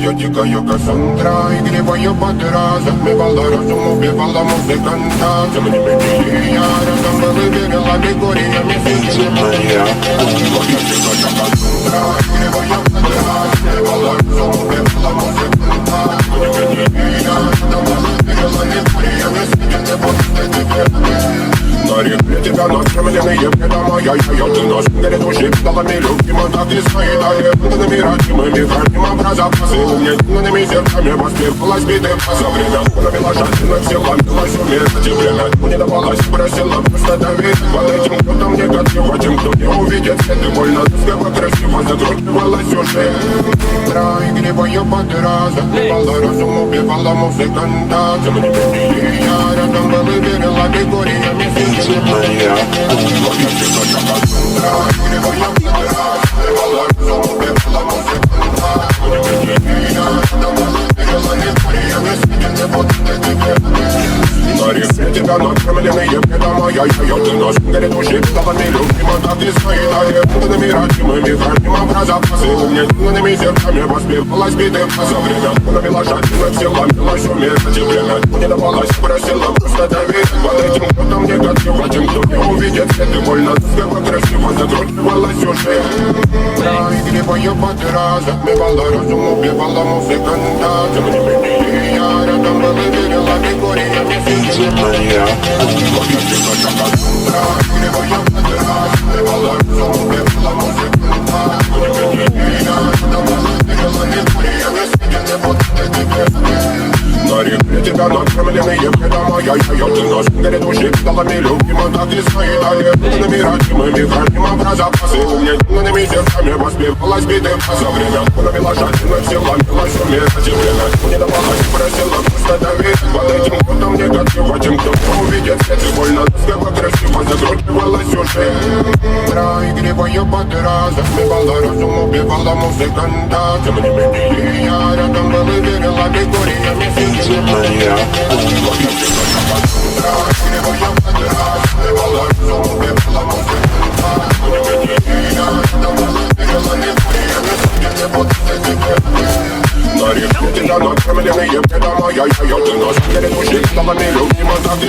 Моя дикая Кассандра, игривая подра, затмевала разум, убивала музыканта. Тем не менее я рядом был и верила легориями сильными. Моя дикая Кассандра, игривая подра, затмевала разум, убивала музыканта. Тем не менее я рядом был и верила легориями сильными. На реке тебя настроенные преда моя. Ты наш горит души педалами легким, а так и свои далее. Данными родимыми храним образопасы. Умненными сердцами воспевалась битым. За время провела жадина, все ломилась умереть. И время не давалось, просила просто давить. Под этим кто-то мне готов, а тем, кто не увидит свет. И больно тоскливо, красиво закручивалась уже. Игривая подра, затмевала разум, убивала музыканта. Тем не менее я рядом был и верила легориями сильными. Моя дикая Кассандра, игривая подра, затмевала разум, убивала музыканта. Тем не менее я рядом был и верила легориями сильными. На реке тебя накормленные преда моя. Ты наш горит души педалами легким, а так и свои далее. Данными родимыми храним образопасы. Умненными сердцами воспевалась битым. За время провела жадина, все ломилась умереть. И время не давалось, просила просто давить. Под этим кто-то мне готов, а тем, кто не увидит свет. И больно тоскливо, красиво закручивалась уже. Игривая подра, затмевала разум, убивала музыканта. Тем не менее я рядом был и верила легориями сильными. Моя дикая Кассандра, игривая подра, затмевала разум, убивала музыканта. Тем не менее я рядом был и верила легориями сильными. На реке тебя накормленные преда моя. Ты наш горит души педалами легким, а так и свои далее. Данными родимыми храним образопасы. Умненными сердцами воспевалась битым. За время провела жадина, все ломилась умереть. И время не давалось, просила просто давить. Под этим кто-то мне готов, а тем, кто не увидит свет. И больно тоскливо, красиво закручивалась уже. Игривая подра, затмевала разум, убивала музыканта. Тем не менее я рядом был и верила легориями сильными. Моя дикая Кассандра, игривая подра, затмевала разум, убивала музыканта. Тем не менее я рядом был и верила легориями сильными. На реке тебя накормленные преда моя. Ты наш горит души педалами легким, а так и